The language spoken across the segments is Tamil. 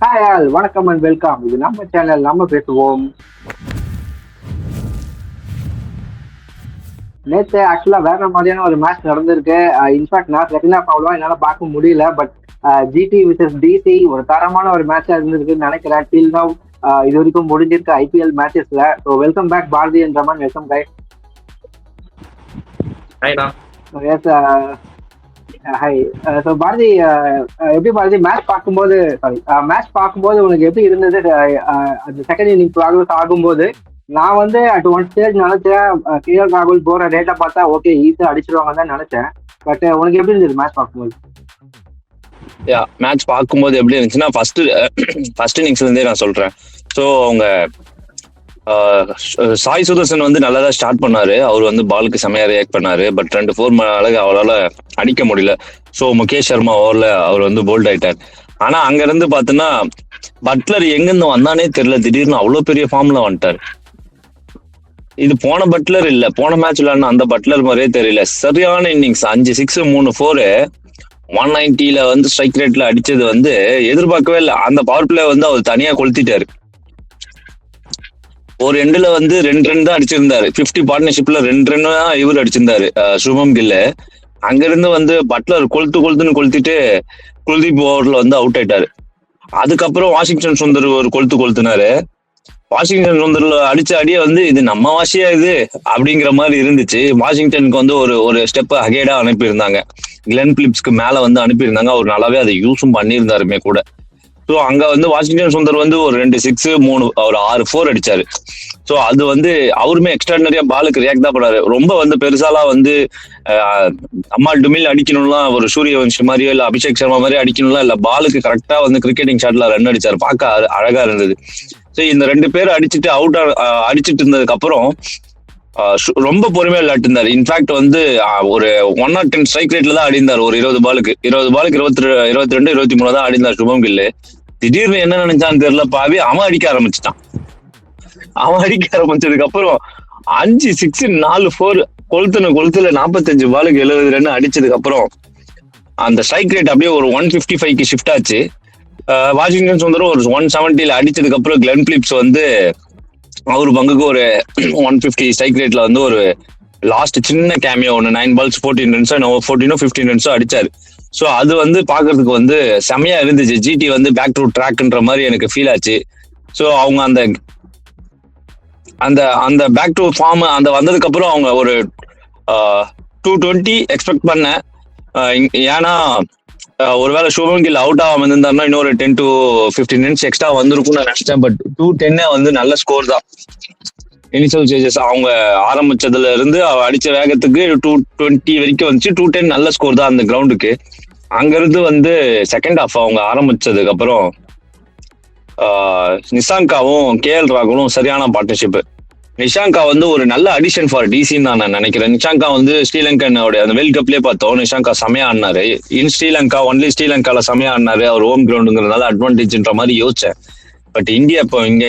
ஹாய் ஆல் வணக்கம் அண்ட் வெல்கம். இது நம்ம சேனல், நம்ம பேசுவோம். நேற்று ஆக்சுவலா வேற மாதிரியான ஒரு மேட்ச் நடந்திருக்கு. இன்ஃபேக்ட் நான் செகண்ட் ஹாஃப் அவ்வளோவா என்னால் பார்க்க முடியல. பட் ஜிடி விசஸ் டிசி ஒரு தரமான ஒரு மேட்சா இருந்திருக்குன்னு நினைக்கிறேன். டில் நவ் இது வரைக்கும் முடிஞ்சிருக்க ஐபிஎல் மேட்சஸ்ல. So welcome back Bharathi and Raman. Welcome guy. ஹாய்டா. எஸ். ஹாய். ஸோ பாரதி, எப்படி பாரதி மேட்ச் பார்க்கும்போது உனக்கு எப்படி இருந்தது? அந்த செகண்ட் இன்னிங் ப்ராக்ரஸ் ஆகும்போது நான் வந்து அட் ஒன் ஸ்டேஜ் நினைச்சேன் கேஎல் ராகுல் போற ரேட்டை பார்த்தா ஓகே ஈஸியா அடிச்சிருவாங்கன்னு தான் நினைச்சேன். பட் உனக்கு எப்படி இருந்தது மேட்ச் பார்க்கும்போது? மேட்ச் பார்க்கும்போது எப்படி இருந்துச்சுன்னா ஃபர்ஸ்ட் இன்னிங்ஸ்ல இருந்தே நான் சொல்றேன். ஸோ அவங்க சாய் சுதர்சன் வந்து நல்லா தான் ஸ்டார்ட் பண்ணாரு. அவர் வந்து பாலுக்கு செமையா ரியாக்ட் பண்ணாரு. பட் 2-4 அழகு அவரால் அடிக்க முடியல. ஸோ முகேஷ் சர்மா ஓவர்ல அவர் வந்து போல்ட் ஆயிட்டார். ஆனா அங்க இருந்து பாத்தீங்கன்னா பட்லர் எங்கிருந்து வந்தானே தெரியல, திடீர்னு அவ்வளவு பெரிய ஃபார்ம்ல வந்துட்டார். இது போன பட்லர் இல்ல, போன மேட்ச் விளையாடின அந்த பட்லர் மாதிரியே தெரியல. சரியான இன்னிங்ஸ், 5 6 3 4 190 வந்து ஸ்ட்ரைக் ரேட்ல அடிச்சது வந்து எதிர்பார்க்கவே இல்லை. அந்த பவர் பிளே வந்து அவர் தனியா கொளுத்திட்டாரு. ஒரு எண்டுல வந்து 2 ரன் தான் அடிச்சிருந்தாரு. 50 பார்ட்னர்ஷிப்ல 2 ரன் தான் இவர் அடிச்சிருந்தாரு, சுபம் கில்லு. அங்கிருந்து வந்து பட்லர் கொளுத்துன்னு கொளுத்திட்டு குல்தீப் ஓவர்ல வந்து அவுட் ஆயிட்டாரு. அதுக்கப்புறம் வாஷிங்டன் சுந்தர் ஒரு கொளுத்துனாரு. வாஷிங்டன் சுந்தர்ல அடிச்ச அடியே வந்து இது நம்ம வாசியா இது அப்படிங்கிற மாதிரி இருந்துச்சு. வாஷிங்டனுக்கு வந்து ஒரு ஸ்டெப் அகேடா அனுப்பியிருந்தாங்க. கிளென் பிலிப்ஸ்க்கு மேல வந்து அனுப்பியிருந்தாங்க. அவர் நல்லாவே அதை யூஸும் பண்ணியிருந்தாருமே கூட. ஸோ அங்க வந்து வாஷிங்டன் சுந்தர் வந்து ஒரு 2 6 3 ஒரு 6 4 அடிச்சாரு. ஸோ அது வந்து அவருமே எக்ஸ்ட்ராடனரியா பாலுக்கு ரியாக்ட் தான் பண்ணாரு. ரொம்ப வந்து பெருசாலாம் வந்து அம்மாள் டுமில் அடிக்கணும்லாம் ஒரு சூரியவன்ஷி மாதிரியோ இல்ல அபிஷேக் சர்மா மாதிரி அடிக்கணும்லாம் இல்ல, பாலுக்கு கரெக்டா வந்து கிரிக்கெட்டிங் ஷாட்ல ரன் அடிச்சாரு. பார்க்க அழகா இருந்தது. ஸோ இந்த 2 பேர் அடிச்சுட்டு அடிச்சுட்டு இருந்ததுக்கு அப்புறம் ரொம்ப பொறுமையா விளையாட்டு இருந்தாரு. இன்ஃபேக்ட் வந்து ஒரு 110 ஸ்ட்ரைக் ரேட்ல தான் அடிந்தார். ஒரு 20 பாலுக்கு 22 23 தான் அடிந்தார் சுபம் கில்லு. திடீர்னு என்ன நினைச்சான்னு தெரியல, பாவி அவன் அடிக்க ஆரம்பிச்சுட்டான். அவன் அடிக்க ஆரம்பிச்சதுக்கு அப்புறம் 5 6 4 4 கொளுத்துல 45 பாலுக்கு 70 ரன் அடிச்சதுக்கு அப்புறம் அந்த ஸ்ட்ரைக் ரேட் அப்படியே ஒரு 155க்கு ஷிஃப்ட் ஆச்சு. வாஷிங்டன் சுந்தரம் ஒரு 170 அடிச்சதுக்கு அப்புறம் கிளென் பிலிப்ஸ் வந்து அவரு பங்குக்கு ஒரு 150 ஸ்ட்ரைக் ரேட்ல வந்து ஒரு லாஸ்ட் சின்ன கேமியோ ஒன்று 9 balls 14 runs 14 15 runs அடிச்சாரு. ஸோ அது வந்து பாக்குறதுக்கு வந்து செமையா இருந்துச்சு. ஜிடி வந்து பேக் டு ட்ராக்ன்ற மாதிரி எனக்கு ஃபீல் ஆச்சு. ஸோ அவங்க அந்த அந்த அந்த பேக் டு ஃபார்ம் அந்த வந்ததுக்கு அப்புறம் அவங்க ஒரு 220 எக்ஸ்பெக்ட் பண்ணேன். ஏன்னா ஒருவேளை சுபம் கில் அவுட் ஆகாம இருந்தாருன்னா இன்னொரு 10 to 15 runs எக்ஸ்ட்ரா வந்திருக்கும்னு நான் நினைச்சேன். பட் 210 வந்து நல்ல ஸ்கோர் தான். இனிஷியல் ஸ்டேஜஸ் அவங்க ஆரம்பிச்சதுல இருந்து அடிச்ச வேகத்துக்கு 220 வரைக்கும் வந்துச்சு. 210 நல்ல ஸ்கோர் தான் அந்த கிரவுண்டுக்கு. அங்கிருந்து வந்து செகண்ட் ஹாஃப் அவங்க ஆரம்பிச்சதுக்கு அப்புறம் நிஷாங்காவும் கேஎல் ராகுலும் சரியான பார்ட்னர்ஷிப். நிஷாங்கா வந்து ஒரு நல்ல அடிஷன் ஃபார் டிசின்னு நான் நினைக்கிறேன். நிஷாங்கா வந்து ஸ்ரீலங்கனோட அந்த வேர்ல்ட் கப்லயே பார்த்தோம். நிஷாங்கா செமையா ஆடினாரு. இன் ஸ்ரீலங்கா ஒன்லி ஸ்ரீலங்கால செமையா ஆடினாரு. அவர் ஹோம் கிரவுண்டுங்கிறதுனால அட்வான்டேஜ்ன்ற மாதிரி யோசிச்சேன். பட் இந்தியா இப்போ இங்க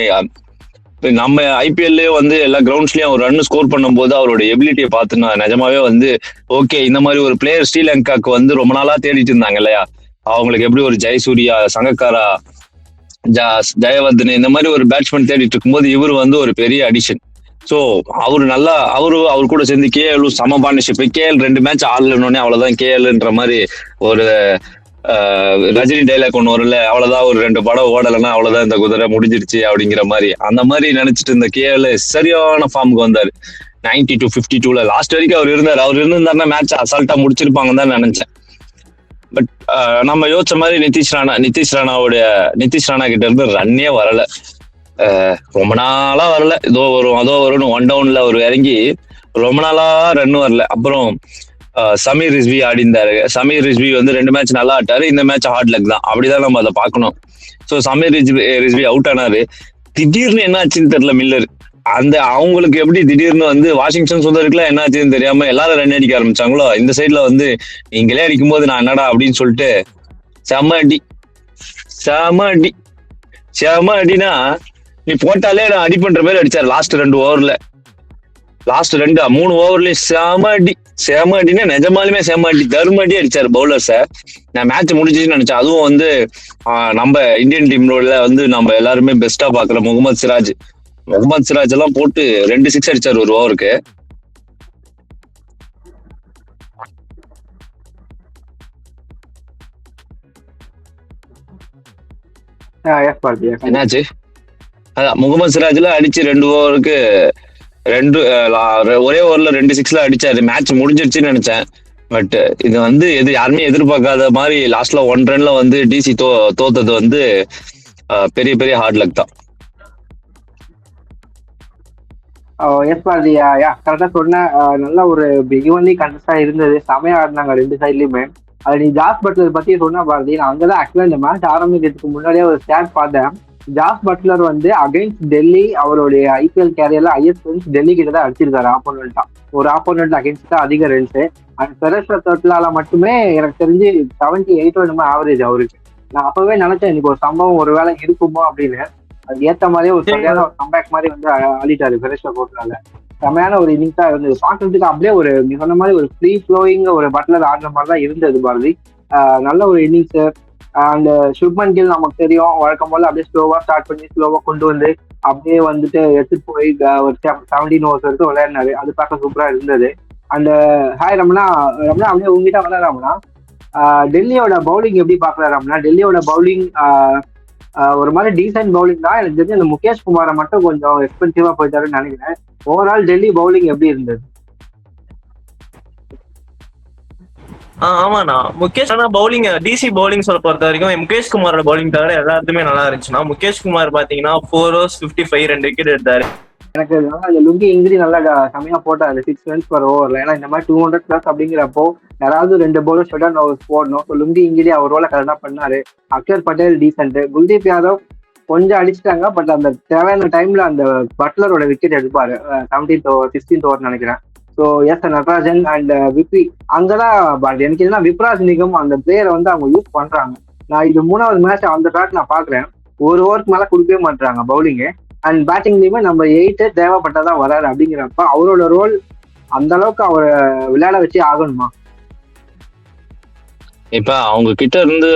நம்ம ஐபிஎல்லே வந்து எல்லா கிரவுண்ட்ஸ்லயும் ஒரு ரன் ஸ்கோர் பண்ணும்போது அவரோட எபிலிட்டியை பார்த்து நான் நிஜமாவே வந்து ஓகே, இந்த மாதிரி ஒரு பிளேயர் ஸ்ரீலங்காக்கு வந்து ரொம்ப நாளா தேடிட்டு இருந்தாங்க இல்லையா. அவங்களுக்கு எப்படி ஒரு ஜெயசூர்யா, சங்கக்காரா, ஜெயவர்தன் இந்த மாதிரி ஒரு பேட்ஸ்மேன் தேடிட்டு இருக்கும்போது இவர் வந்து ஒரு பெரிய அடிஷன். ஸோ அவரு நல்லா அவர் கூட சேர்ந்து கேஎலும் சம பார்ட்னர்ஷிப். கேஎல் 2 மேட்ச் ஆடலன்னொடனே அவ்வளவுதான் கேஎல்ன்ற மாதிரி ஒரு ரஜினி டைலாக் ஒன்று வரல, அவ்வளவுதான் ஒரு 2 படம் ஓடலைன்னா அவ்வளவுதான் இந்த குதிரை முடிஞ்சிருச்சு அப்படிங்கிற மாதிரி அந்த மாதிரி நினைச்சிட்டு இருந்த கேஎல் சரியான ஃபார்முக்கு வந்தாரு. 90 to 52 லாஸ்ட் வரைக்கும் அவர் இருந்திருந்தாருன்னா மேட்ச் அசால்ட்டா முடிச்சிருப்பாங்கன்னு தான் நினைச்சேன். பட் நம்ம யோசிச்ச மாதிரி நிதிஷ் ராணா கிட்ட இருந்து ரன்னே வரல. ரொம்ப நாளா வரல. இதோ வரும் அதோ வரும்னு 1 downல ஒரு இறங்கி ரொம்ப நாளா ரன் வரல. அப்புறம் சமீர் ரிஸ்வி ஆடிந்தாரு. சமீர் ரிஸ்வி வந்து 2 மேட்ச் நல்லா ஆட்டாரு. இந்த மேட்ச் ஹார்ட் லக் தான், அப்படிதான் நம்ம அதை பார்க்கணும். ஸோ சமீர் ரிஸ்வி அவுட் ஆனாரு. திடீர்னு என்ன ஆச்சுன்னு தெரியல மில்லர். அவங்களுக்கு எப்படி திடீர்னு வந்து வாஷிங்டன் சுந்தருக்குலாம் என்ன ஆச்சுன்னு தெரியாம எல்லாரும் ரன் அடிக்க ஆரம்பிச்சாங்களோ, இந்த சைட்ல வந்து நீங்களே அடிக்கும் போது நான் என்னடா அப்படின்னு சொல்லிட்டு செம அடினா நீ போட்டாலே நான் அடி பண்ற மாதிரி அடிச்சாரு லாஸ்ட் 2 ஓவர்ல. லாஸ்ட் 3 ஓவர்லயும் செம அடினா நிஜமாலுமே செம அடி, தர்ம அடி அடிச்சாரு பவுலர்ஸ. நான் மேட்ச் முடிஞ்சிச்சுன்னு நினைச்சேன். அதுவும் வந்து நம்ம இந்தியன் டீம்ல வந்து நம்ம எல்லாருமே பெஸ்டா பாக்குற முகமது சிராஜ் எல்லாம் போட்டு 2 6 அடிச்சாரு ஒரு ஓவருக்கு. என்னாச்சு? அதான் முகமது சிராஜ்ல அடிச்சு 2 ஓவருக்கு ஒரே ஓவர்ல 2 6 அடிச்சாரு. மேட்ச் முடிஞ்சிருச்சுன்னு நினைச்சேன். பட் இது வந்து யாருமே எதிர்பார்க்காத மாதிரி லாஸ்ட்ல 1 ரன்ல வந்து டிசி தோத்தது வந்து பெரிய பெரிய ஹார்ட் லக் தான். எஸ் பாரதி, கரெக்டா சொன்ன. நல்ல ஒரு ஈவன்லி கண்டஸ்டா இருந்தது. செமையா ஆடினாங்க 2 சைட்லயுமே. அது நீ ஜாஸ் பட்லர் பத்தி சொன்ன பாரதி, நான் அங்கதான் ஆக்சுவலா இந்த மேட்ச் ஆரம்பிக்கிறதுக்கு முன்னாடியே ஒரு ஸ்டாட் பார்த்தேன். ஜாஸ் பட்லர் வந்து அகைன்ஸ்ட் டெல்லி அவருடைய ஐபிஎல் கேரியர்ல ஹையஸ்ட் ரன்ஸ் டெல்லி கிட்ட தான் அடிச்சிருக்காரு. ஒரு ஆப்போனண்ட் அகைன்ஸ்டா அதிக ரன்ஸ். அண்ட் பெரேஸ்வர தொட்டிலால மட்டுமே எனக்கு தெரிஞ்சு 78 என்னமோ ஆவரேஜ் அவருக்கு. நான் அப்பவே நினைச்சேன் இன்னைக்கு ஒரு சம்பவம் ஒருவேளை இருக்குமோ அப்படின்னு. அது ஏத்த மாதிரியே ஒரு சரியான ஒரு கம்பேக் மாதிரி வந்து ஆடிட்டாரு பெரேஸ்வர தொட்டிலால. செமையான ஒரு இன்னிங்ஸா இருந்தது பாக்குறதுக்கு. அப்படியே ஒரு நீ சொன்ன மாதிரி ஒரு ஃப்ரீ ஃப்ளோயிங் ஒரு பட்லர் ஆடுற மாதிரி தான் இருந்தது பாரதி. நல்ல ஒரு இன்னிங்ஸ். அந்த சுப்மன் கில் நமக்கு தெரியும் வழக்கம் போல அப்படியே ஸ்லோவா ஸ்டார்ட் பண்ணி ஸ்லோவா கொண்டு வந்து அப்படியே வந்துட்டு எடுத்துட்டு போய் ஒரு 17 ஓவர்ஸ் வரைக்கும் விளையாடினாரு. அது பார்க்க சூப்பரா இருந்தது. அந்த ஹாய் ரமணா அப்படியே உங்ககிட்ட வர ரமணா, டெல்லியோட பவுலிங் எப்படி பாக்குற ரமணா? டெல்லியோட பவுலிங் ஒரு மாதிரி டீசென்ட் பவுலிங் தான். எனக்கு தெரிஞ்சு அந்த முகேஷ் குமாரை மட்டும் கொஞ்சம் எக்ஸ்பென்சிவா போயிட்டாருன்னு நினைக்கிறேன். ஓவரால் டெல்லி பவுலிங் எப்படி இருந்தது? ஆமாண்ணா, முகேஷ் பவுலிங் டிசி பவுலிங் சொல்ல பொறுத்த வரைக்கும் முகேஷ் குமாரோட பவுலிங் தவிர எல்லாத்துமே நல்லா இருந்துச்சுன்னா, முகேஷ் குமார் பாத்தீங்கன்னா 4 overs 55 2 விக்கெட் எடுத்தாரு. எனக்கு இந்த லுங்கி இங்கிரி நல்லா செமையா போட்டாரு 6 runs per ஓவர்ல. ஏன்னா இந்த மாதிரி 200+ அப்படிங்கிறப்போ யாராவது 2 bowlers ஷட் ஓவர்ஸ் போடணும். லுங்கி இங்கிரி அவர் ரோல கரெக்டா பண்ணாரு. அக்ஷர் பட்டேல் டீசென்ட். குல்தீப் யாதவ் கொஞ்சம் அடிச்சுட்டாங்க. பட் அந்த தேவையான டைம்ல அந்த பட்லரோட விக்கெட் எடுப்பாரு 17th over 16th over நினைக்கிறேன். ஸோ எஸ் நடராஜன் அண்ட் விப்ரி அங்கதான். பட் எனக்கு என்னன்னா விப்ராஜ் நிகம் அந்த பிளேயரை வந்து அவங்க யூஸ் பண்றாங்க. நான் இது 3வது மேட்ச் அந்த ட்ராக் நான் பாக்குறேன். ஒரு ஓவருக்கு மேல கொடுக்கவே மாட்டாங்க பவுலிங்கு. அண்ட் பேட்டிங்லயுமே நம்ம 8 தேவைப்பட்டதான் வராரு. அப்படிங்கிறப்ப அவரோட ரோல் அந்த அளவுக்கு அவரை விளையாட வச்சு ஆகணுமா? இப்ப அவங்க கிட்ட இருந்து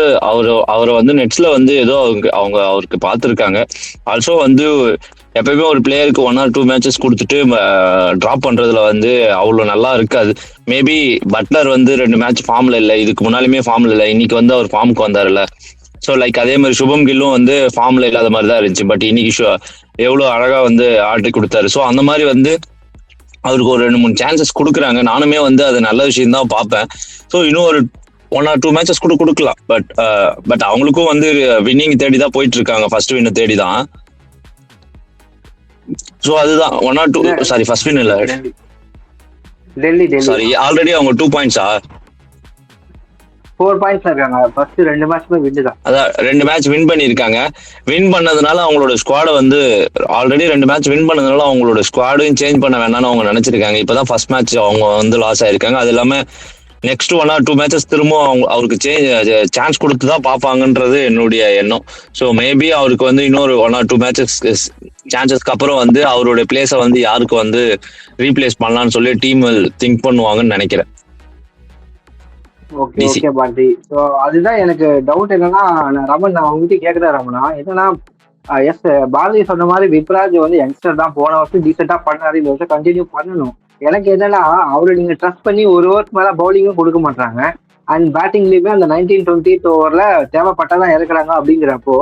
அவரை வந்து நெட்ஸ்ல வந்து ஏதோ அவங்க அவருக்கு பார்த்துருக்காங்க. ஆல்சோ வந்து எப்பயுமே ஒரு பிளேயருக்கு 1 or 2 matches கொடுத்துட்டு டிராப் பண்றதுல வந்து அவ்வளவு நல்லா இருக்காது. மேபி பட்லர் வந்து 2 மேட்ச் ஃபார்ம்ல இல்லை, இதுக்கு முன்னாலுமே ஃபார்ம்ல இல்லை, இன்னைக்கு வந்து அவர் ஃபார்முக்கு வந்தாருல்ல. ஸோ லைக் அதே மாதிரி சுபம் கில்லும் வந்து ஃபார்ம்ல இல்லாத மாதிரி தான் இருந்துச்சு. பட் இன்னைக்கு எவ்வளவு அழகா வந்து ஆடி கொடுத்தாரு. ஸோ அந்த மாதிரி வந்து அவருக்கு ஒரு 2-3 சான்சஸ் கொடுக்குறாங்க. நானுமே வந்து அது நல்ல விஷயம் தான் பார்ப்பேன். ஸோ இன்னும் ஒரு 1 or 2 matches கூட கொடுக்கலாம். பட் அவங்களுக்கும் வந்து வின்னிங் தேடி தான் போயிட்டு இருக்காங்க. ஃபர்ஸ்ட் வின் தேடி தான். ஸோ அதுதான் 1 or 2 சாரி ஃபர்ஸ்ட் வின் இல்ல டெல்லி சாரி ஆல்ரெடி அவங்க 2 points 4 points இருக்காங்க. ஃபர்ஸ்ட் 2 மேட்ச்மே வின் தான். அதான் 2 மேட்ச் வின் பண்ணிருக்காங்க. வின் பண்ணதுனால அவங்களோட ஸ்குவாடை வந்து ஆல்ரெடி 2 மேட்ச் வின் பண்ணதுனால அவங்களோட ஸ்குவாடையும் சேஞ்ச் பண்ண வேணாம்னு அவங்க நினைச்சிருக்காங்க. இப்பதான் ஃபர்ஸ்ட் மேட்ச் அவங்க வந்து லாஸ் ஆயிருக்காங்க. அது இல்லாம நெக்ஸ்ட் 1 or 2 matches திரும்ப அவருக்கு சான்ஸ் கொடுத்து தான் பார்ப்பாங்கன்றது என்னுடைய எண்ணம். ஸோ மேபி அவருக்கு வந்து இன்னொரு 1 or 2 matches சான்சஸ்க்கு அப்புறம் வந்து அவருடைய பிளேஸை வந்து யாருக்கு வந்து ரீப்ளேஸ் பண்ணலாம்னு சொல்லி டீம் திங்க் பண்ணுவாங்கன்னு நினைக்கிறேன். ஓகே பாரதி. ஸோ அதுதான் எனக்கு டவுட். என்னன்னா ரமன் நான் உங்ககிட்ட கேட்குறேன் ரமனா, என்னன்னா எஸ் பாரதி சொன்ன மாதிரி விப்ராஜ் வந்து யங்ஸ்டர் தான். போன வருஷம் டீசெண்டா பண்ணாரு, இந்த வருஷம் கண்டினியூ பண்ணணும். எனக்கு என்னன்னா அவரை நீங்க ட்ரஸ்ட் பண்ணி ஒரு ஓவருக்கு மேல பவுலிங்கும் கொடுக்க மாட்டாங்க. அண்ட் பேட்டிங்லயுமே அந்த 19-20 ஓவர்ல தேவைப்பட்டதான் இறக்குறாங்க. அப்படிங்கிறப்போ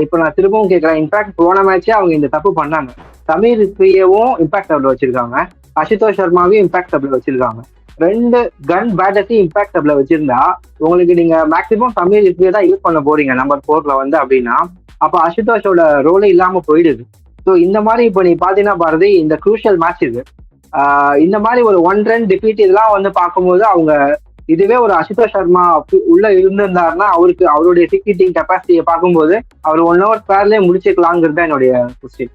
இப்போ நான் திரும்பவும் கேட்கறேன். இன்ஃபேக்ட் போன மேட்சே அவங்க இந்த தப்பு பண்ணாங்க. சமீர் இஸ்பியவும் இம்பாக்ட் டபுள் வச்சிருக்காங்க, அசுதோஷ் சர்மாவையும் இம்பாக்ட் டபுள் வச்சிருக்காங்க. 2 கன் பேட்டர்ஸையும் இம்பாக்ட் டபுள் வச்சிருந்தா உங்களுக்கு நீங்க மேக்சிமம் சமீர் இஸ்பியை தான் யூஸ் பண்ண போறீங்க நம்பர் 4ல வந்து. அப்படின்னா அப்ப அசுதோஷோட ரோலே இல்லாம போயிடுது. ஸோ இந்த மாதிரி இப்போ நீ பாத்தீங்கன்னா பாரதி இந்த குரூஷியல் மேட்ச் இது. இந்த மாதிரி ஒரு 1 run டிஃபீட் இதெல்லாம் வந்து பார்க்கும்போது அவங்க இதுவே ஒரு அசுதோஷ் சர்மா உள்ள இருந்திருந்தாருன்னா அவருக்கு அவருடைய டிக்கெட்டிங் கெப்பாசிட்டியை பார்க்கும்போது அவர் 1 hour ஸ்பேர்லயே முடிச்சுக்கலாங்கிறது தான் என்னுடைய கொஸ்டின்.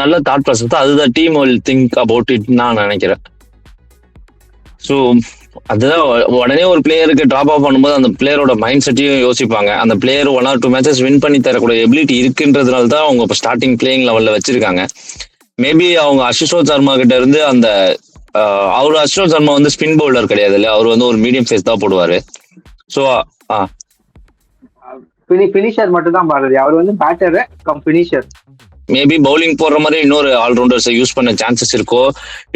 நல்ல தாட் ப்ராசஸ் தான். அதுதான் team will think about it நான் நினைக்கிறேன். ஸோ அதுதான் உடனே ஒரு பிளேயருக்கு டிராப் ஆஃப் பண்ணும்போது அந்த பிளேயரோட மைண்ட் செட்டையும் யோசிப்பாங்க. அந்த பிளேயர் 1 or 2 matches வின் பண்ணி தரக்கூடிய எபிலிட்டி இருக்குன்றதுனால தான் அவங்க இப்போ ஸ்டார்டிங் பிளேயிங் லெவல்ல வச்சிருக்காங்க. மேபி அவங்க அஸ்வின் சர்மா கிட்ட இருந்து அந்த அவர் அஸ்வின் சர்மா வந்து ஸ்பின் பவுலர் கிடையாது இல்லையா, அவர் வந்து ஒரு மீடியம் சைஸ் தான் போடுவாரு. ஸோ பினிஷர் மட்டும் தான் பாரதி, அவர் வந்து batter cum finisher. Maybe bowling போடுற மாதிரி இன்னொரு ஆல்ரவுண்டர்ஸை யூஸ் பண்ண சான்சஸ் இருக்கோ,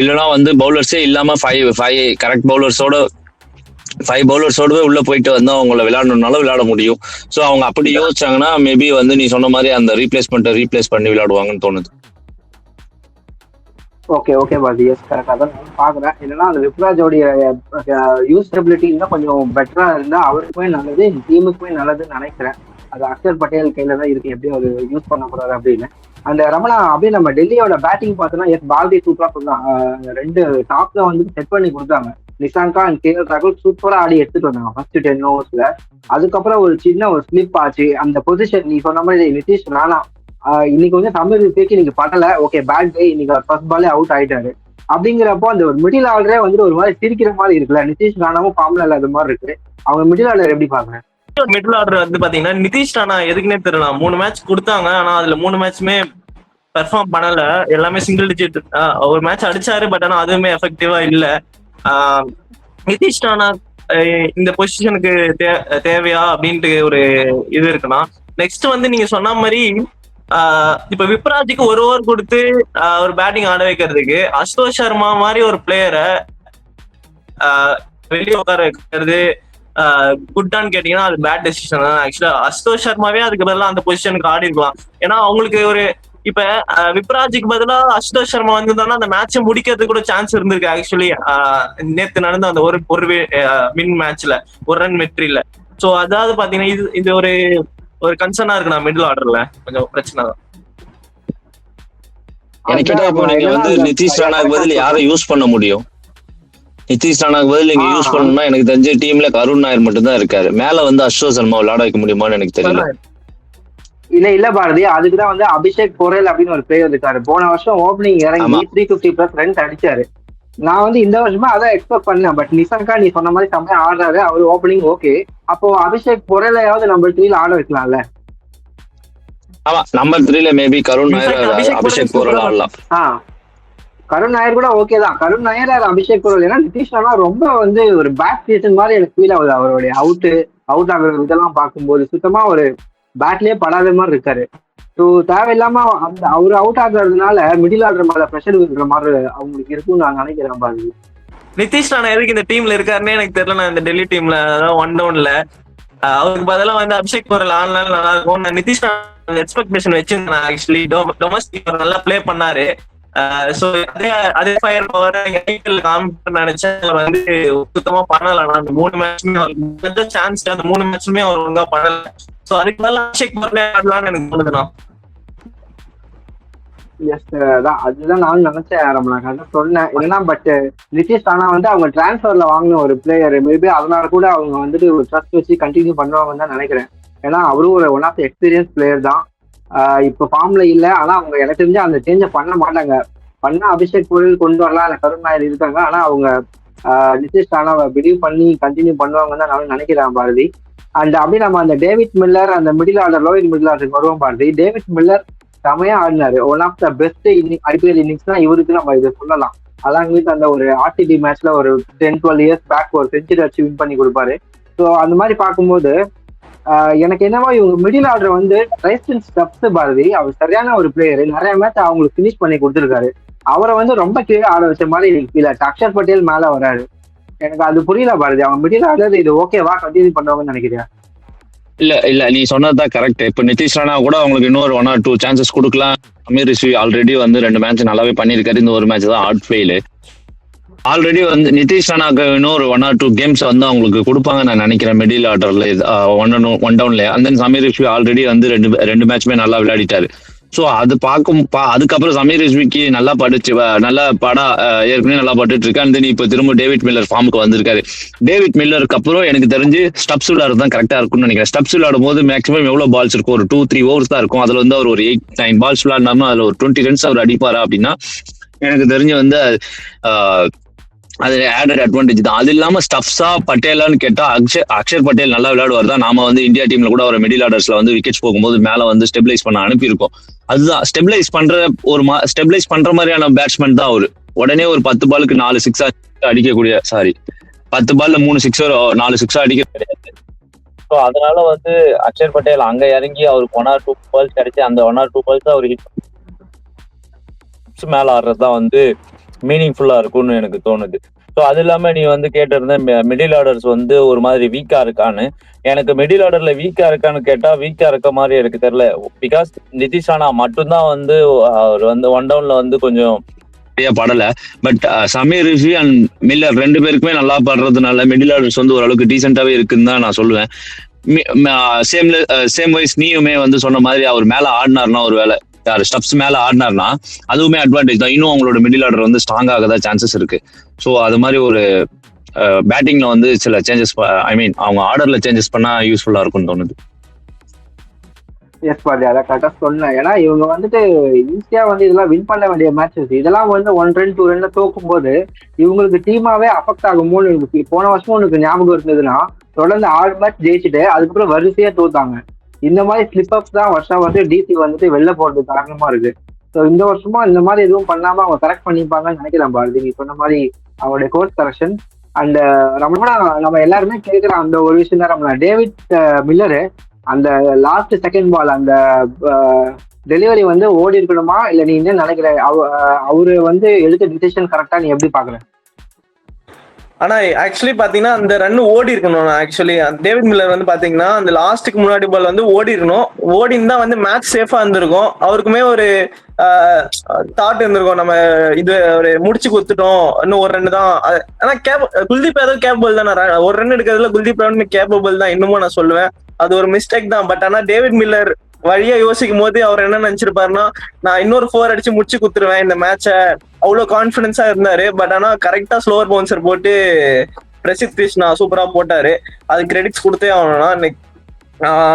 இல்லைன்னா வந்து பவுலர்ஸே இல்லாம ஃபைவ் கரெக்ட் பவுலர்ஸோடவே உள்ள போயிட்டு வந்து அவங்கள விளையாடணும்னாலும் விளையாட முடியும். ஸோ அவங்க அப்படி யோசிச்சாங்கன்னா மேபி வந்து நீ சொன்ன மாதிரி அந்த ரீப்ளேஸ் பண்ணி விளையாடுவாங்கன்னு தோணுது. ஓகே பாரதி, எஸ் கரெக்டாக தான் நான் பாக்குறேன். என்னன்னா அந்த ருத்ராஜோடைய யூஸ்டபிலிட்டி இன்னும் கொஞ்சம் பெட்டரா இருந்தா அவருக்குமே நல்லது, இந்த டீமுக்குமே நல்லதுன்னு நினைக்கிறேன். அது அக்ஷர் பட்டேல் கையில தான் இருக்கு எப்படி அவர் யூஸ் பண்ண போறாரு அப்படின்னு. அந்த ரமணா அப்படியே நம்ம டெல்லியோட பேட்டிங் பார்த்தோம்னா எஸ் பாரதி சூப்பரா சொன்னான். 2 டாப்ல வந்து செட் பண்ணி கொடுத்தாங்க. நிஷாங்கா அண்ட் கேஎல் ராகுல் சூப்பரா ஆடி எடுத்துட்டு வந்தாங்க ஃபர்ஸ்ட் 10 overs. அதுக்கப்புறம் ஒரு சின்ன ஒரு ஸ்லிப் ஆச்சு. அந்த பொசிஷன் நீ சொன்ன மாதிரி நிதிஷ் ராணா இன்னைக்கு வந்து தமிழ் பேக்கி இன்னைக்கு படல, ஓகே பேட் டே, இன்னைக்கு ஃபர்ஸ்ட் பாலே அவுட் ஆயிட்டாரு. அப்படிங்கிறப்போ அந்த ஒரு மிடில் ஆர்டரே வந்து ஒரு மாதிரி சிரிக்கிற மாதிரி இருக்குல்ல, நிதிஷ் ராணாவும் ஃபார்ம்ல இல்லாத மாதிரி இருக்கு. அவங்க மிடில் ஆர்டர் எப்படி பாக்குறேன்? மிடில் ஆர்டர் வந்து பாத்தீங்கன்னா நிதிஷ் ராணா எதுக்குன்னே தெரியல. 3 மேட்ச் கொடுத்தாங்க, ஆனா அதுல 3 மேட்சுமே பெர்ஃபார்ம் பண்ணல. எல்லாமே சிங்கிள் டிஜிட். ஒரு மேட்ச் அடிச்சாரு, பட் ஆனா அதுவுமே எஃபெக்டிவா இல்ல. நிதிஷ் ராணா இந்த பொசிஷனுக்கு தேவையா அப்படின்ட்டு ஒரு இது இருக்குன்னா, நெக்ஸ்ட் வந்து நீங்க சொன்ன மாதிரி இப்ப விப்ராஜுக்கு 1 ஓவர் கொடுத்து ஒரு பேட்டிங் ஆட வைக்கிறதுக்கு அசோக் சர்மா மாதிரி ஒரு பிளேயரை வெளியே உட்கார வைக்கிறது குட்டான்னு கேட்டீங்கன்னா அது பேட் டெசிஷன் தான். ஆக்சுவலா அசோக் சர்மாவே அதுக்கு பதிலாக அந்த பொசிஷனுக்கு ஆடி இருக்கலாம். ஏன்னா அவங்களுக்கு ஒரு இப்ப விப்ராஜுக்கு பதிலா அசுதோஷ் சர்மா வந்திருந்தாங்கன்னா அந்த மேட்சை முடிக்கிறதுக்கு கூட சான்ஸ் இருந்திருக்கு. ஆக்சுவலி நேத்து நடந்த அந்த ஒரு வின் மேட்ச்ல ஒரு ரன் வெற்றில. சோ அதாவது பாத்தீங்கன்னா இது ஒரு கன்சர்னா இருக்கு. நான் மிடில் ஆர்டர்ல கொஞ்சம் பிரச்சனை தான். எனக்கு கேட்டா இப்போ நீங்க வந்து நிதிஷ் ராணாக்கு பதில் யாரை யூஸ் பண்ண முடியும்? நிதிஷ் ராணாக்கு பதில் நீங்க யூஸ் பண்ணணும்னா எனக்கு தெரிஞ்ச டீம்ல கருண் நாயர் மட்டும் தான் இருக்காரு. மேல வந்து அஸ்வின் சர்மா விளையாட வைக்க முடியுமான்னு எனக்கு தெரியல. இல்ல பாரதி, அதுக்குதான் வந்து அபிஷேக் பொரேல் அப்படின்னு ஒரு பிளேயர் இருக்காரு. போன வருஷம் ஓப்பனிங் இறங்கி 350+ ரன்ஸ் அடிச்சாரு. நான் வந்து இந்த வருஷமா அதான் எக்ஸ்பெக்ட் பண்ணேன். பட் நிஷாங்கா நீ சொன்ன மாதிரி செம்மையா ஆடுறாரு, அவர் ஓப்பனிங் ஓகே. அப்போ அபிஷேக் பொரேலையாவது நம்பர் 3ல ஆட வைக்கலாம்ல. ஆமா, நம்பர் 3ல மேபி கருண் நாயர் அபிஷேக் பொரேல் ஆடலாம். கருண் நாயர் கூட ஓகே தான். கருண் நாயர் அபிஷேக் பொரேல். ஏன்னா நிதிஷ் ராணா ரொம்ப வந்து ஒரு பேட் சீசன் மாதிரி எனக்கு ஃபீல் ஆகுது. அவருடைய அவுட் ஆகுற இதெல்லாம் பார்க்கும்போது சுத்தமா ஒரு பேட்லயே படாத மாதிரி இருக்காரு. ஸோ தேவையில்லாம அந்த அவர் அவுட் ஆகுறதுனால மிடில் ஆர்டர் மேல ப்ரெஷர் இருக்கிற மாதிரி அவங்களுக்கு இருக்கும்னு நான் நினைக்கிறேன். பாருங்க, நிதிஷ் ராணா எதுக்கு இந்த டீம்ல இருக்காருன்னே எனக்கு தெரியல. நான் இந்த டெல்லி டீம்ல அதாவது 1 டவுன்ல அவருக்கு பதிலாக வந்து அபிஷேக் பொரேல் ஆனாலும் நல்லா இருக்கும். நான் நிதிஷ் ராணா எக்ஸ்பெக்டேஷன் வச்சிருந்தேன். ஆக்சுவலி டொமஸ்டிக் நல்லா பிளே பண்ணாரு. சோ அதே ஃபயர் பவர் காமிக்க நினைச்சேன். அவர் வந்து சுத்தமா பண்ணல. அந்த 3 மேட்சுமே சான்ஸ், அந்த 3 மேட்சுமே அவர் ஒழுங்கா பண்ணல. சோ அதுக்கு மேல அபிஷேக் பொரேல் ஆடலாம்னு எனக்கு தோணுதுண்ணா. அதுதான் நானும் நினைச்சேன். நான் சொன்னேன் என்னன்னா, பட் நிதிஷ் ராணா வந்து அவங்க டிரான்ஸ்ஃபர்ல வாங்கின ஒரு பிளேயர். மேபி அதனால கூட அவங்க வந்துட்டு ஒரு ட்ரஸ்ட் வச்சு கண்டினியூ பண்ணுவாங்கன்னு தான் நினைக்கிறேன். ஏன்னா அவரும் ஒரு one of the experience player தான். இப்ப ஃபார்ம்ல இல்ல, ஆனா அவங்க எனக்கு தெரிஞ்சு அந்த சேஞ்ச பண்ண மாட்டாங்க. பண்ணா அபிஷேக் பொரேல் கொண்டு வரலாம், இல்ல கருண் நாயர் இருக்காங்க. ஆனா அவங்க நிதிஷ் ராணாவை பிலீவ் பண்ணி கண்டினியூ பண்ணுவாங்கன்னு தான் நான் நினைக்கிறேன் பாரதி. அண்ட் அப்படி நம்ம அந்த டேவிட் மில்லர் அந்த மிடில் ஆர்டர் லோயர் மிடில் ஆர்டருக்கு வருவோம் பாரதி. டேவிட் மில்லர் செமையா ஆடினாரு. One of the best IPL innings தான் இவருக்கு நம்ம இதை சொல்லலாம். அதான் வித் அந்த ஒரு ஆர்டிடி மேட்ச்ல ஒரு 10-12 இயர்ஸ் பேக் ஒரு செஞ்சுரி அடிச்சு வின் பண்ணி கொடுப்பாரு. ஸோ அந்த மாதிரி பார்க்கும்போது எனக்கு என்னவோ இவங்க மிடில் ஆர்டர் வந்து ரைஸ்டன் ஸ்டப்ஸ் பாரதி, அவர் சரியான ஒரு பிளேயர். நிறைய மேட்ச் அவங்களுக்கு பினிஷ் பண்ணி கொடுத்துருக்காரு. அவரை வந்து ரொம்ப கீழே ஆட வச்ச மாதிரி இல்ல. அக்ஷர் பட்டேல் மேல வராரு. எனக்கு அது புரியல பாரதி. அவங்க மிடில் ஆர்டர் இது ஓகேவா கண்டினியூ பண்ணுவாங்கன்னு நினைக்கிறேன். இல்ல நீ சொன்னதுதான் கரெக்ட். இப்ப நிதிஷ் ராணா கூட அவங்களுக்கு இன்னொரு 1 or 2 சான்சஸ் கொடுக்கலாம். அமீர் ரிஷ்வி ஆல்ரெடி வந்து 2 மேட்ச் நல்லாவே பண்ணிருக்காரு. இந்த ஒரு மேட்ச் தான் அவுட் ஃபெயில். ஆல்ரெடி வந்து நிதிஷ் ராணாக்கு இன்னொரு 1 or 2 கேம்ஸ் வந்து அவங்களுக்கு கொடுப்பாங்க நான் நினைக்கிறேன் மிடில் ஆர்டர்ல 1 டவுன்ல. அந்த சமீர் ரிஷ்வி ஆல்ரெடி வந்து 2 மேட்ச்மே நல்லா விளையாடிட்டாரு. ஸோ அது அதுக்கப்புறம் சமீர் ரிஷ்விக்கு நல்லா ஏற்கனவே நல்லா பட்டுட்டு இருக்கு. அண்ட் இப்போ திரும்ப டேவிட் மில்லர் ஃபார்முக்கு வந்திருக்காரு. டேவிட் மில்லருக்கு அப்புறம் எனக்கு தெரிஞ்சு ஸ்டப்ஸ் விளையாடுறது தான் கரெக்டா இருக்கும்னு நினைக்கிறேன். ஸ்டப்ஸ் விளையாடும் போது மேக்ஸிமம் எவ்வளவு பால்ஸ் இருக்கும்? ஒரு 2-3 overs தான் இருக்கும். அதுல வந்து அவர் ஒரு 8-9 பால்ஸ் விளையாடினாலும் அதுல ஒரு 20 runs அவர் அடிப்பாரா அப்படின்னா எனக்கு தெரிஞ்சு வந்து அது ஆடட் அட்வான்டேஜ் தான். அது இல்லாம ஸ்டப்ஸா பட்டேலான்னு கேட்டா அக்ஷர் பட்டேல் நல்லா விளையாடுவார் தான். நாம வந்து இந்தியா டீம்ல கூட ஒரு மிடில் ஆர்டர்ஸ்ல வந்து விக்கெட்ஸ் போகும்போது மேல வந்து ஸ்டெபிலைஸ் பண்ண அனுப்பியிருக்கோம். அதுதான் ஸ்டெபிலைஸ் பண்ற மாதிரியான பேட்ஸ்மேன் தான் அவரு. உடனே ஒரு 10 பாலுக்கு 4 6 அடிக்கக்கூடிய 10 பால்ல 3 6 4 6 அடிக்க கிடையாது. ஸோ அதனால வந்து அக்ஷர் பட்டேல் அங்க இறங்கி அவருக்கு 1 or 2 பால்ஸ் கிடைச்சி அந்த 1 or 2 பால்ஸ் அவர் ஹிட் மேல ஆடுறதுதான் வந்து மீனிங்ஃபுல்லா இருக்கும்னு எனக்கு தோணுது. ஸோ அது இல்லாம நீ வந்து கேட்டிருந்த மிடில் ஆர்டர்ஸ் வந்து ஒரு மாதிரி வீக்கா இருக்கான்னு. எனக்கு மிடில் ஆர்டர்ல வீக்கா இருக்கான்னு கேட்டா வீக்கா இருக்க மாதிரி எனக்கு தெரியல. பிகாஸ் நிதிஷ் ராணா மட்டும்தான் வந்து அவர் வந்து 1 டவுன்ல வந்து கொஞ்சம் படல. But Sameer Rishi and Miller 2 பேருக்குமே நல்லா படுறதுனால மிடில் ஆர்டர்ஸ் வந்து ஓரளவுக்கு டீசென்டாவே இருக்குன்னு தான் நான் சொல்லுவேன். சேம் வைஸ் நீயுமே வந்து சொன்ன மாதிரி அவர் மேல ஆடினார்னா ஒரு வேலை ஸ்டப்ஸ் மேல ஆடினார்னா அதுவுமே அட்வான்டேஜ் தான். இன்னும் அவங்களோட மிடில் ஆர்டர் வந்து ஸ்ட்ராங் ஆகதான் சான்சஸ் இருக்கு. ஸோ அது மாதிரி ஒரு பேட்டிங்ல வந்து சில சேஞ்சஸ் அவங்க ஆர்டர்ல சேஞ்சஸ் பண்ணா யூஸ்ஃபுல்லா இருக்கும்னு தோணுது. எஸ் பாதி அதை கரெக்டா சொன்னேன். ஏன்னா இவங்க வந்துட்டு ஈஸியா வந்து இதெல்லாம் வின் பண்ண வேண்டிய மேட்சஸ். இதெல்லாம் வந்து 1 run 2 run தோக்கும் போது இவங்களுக்கு டீமாவே அஃபெக்ட் ஆகுமோன்னு இருக்கு. போன வருஷமும் உனக்கு ஞாபகம் இருந்ததுன்னா தொடர்ந்து 6 மேட்ச் ஜெயிச்சுட்டு அதுக்கப்புறம் வரிசையா தோத்தாங்க. இந்த மாதிரி ஸ்லிப் அப்ஸ் தான் வருஷம் டிசி வந்துட்டு வெளில போறதுக்கு காரணமா இருக்கு. ஸோ இந்த வருஷமா இந்த மாதிரி எதுவும் பண்ணாம அவங்க கரெக்ட் பண்ணிப்பாங்கன்னு நினைக்கிறேன் பாரதி. நீ சொன்ன மாதிரி அவங்களுடைய கோர்ஸ் கரெக்ஷன் அண்ட் நம்ம எல்லாருமே கேட்கிற அந்த ஒரு விஷயம் தான். நம்ம டேவிட் மில்லரு அந்த லாஸ்ட் செகண்ட் பால் அந்த டெலிவரி வந்து ஓடி இருக்கணுமா இல்ல நீ என்ன நினைக்கிற? அவரு வந்து எடுத்த டிசிஷன் கரெக்டா நீ எப்படி பாக்குற? ஆனா ஆக்சுவலி பாத்தீங்கன்னா அந்த ரன் ஓடி இருக்கணும். ஆக்சுவலி டேவிட் மில்லர் வந்து பாத்தீங்கன்னா அந்த லாஸ்ட்டுக்கு முன்னாடி பால் வந்து ஓடி இருக்கணும். ஓடின்னு தான் வந்து மேட்ச் சேஃபா இருந்திருக்கும். அவருக்குமே ஒரு தாட் இருந்திருக்கும், நம்ம இது ஒரு முடிச்சு கொடுத்துட்டோம், இன்னும் ஒரு ரன் தான். ஆனா குல்தீப் யாதவ் கேப்பபிள் தான். ஒரு ரன் எடுக்கிறதுல குல்தீப் யாதவ் கேப்பபிள் தான் இன்னமும் நான் சொல்லுவேன். அது ஒரு மிஸ்டேக் தான். பட் ஆனா டேவிட் மில்லர் வழியா யோசிக்கும் போது அவர் என்ன நினைச்சிருப்பாருன்னா, நான் இன்னொரு 4 அடிச்சு முடிச்சு குடுத்துருவேன் இந்த மேட்ச, அவ்வளவு கான்பிடன்ஸா இருந்தாரு. பட் ஆனா கரெக்டா ஸ்லோவர் பவுன்சர் போட்டு பிரசித் கிருஷ்ணா சூப்பரா போட்டாரு. அது கிரெடிட்ஸ் கொடுத்தே ஆகணும்னா.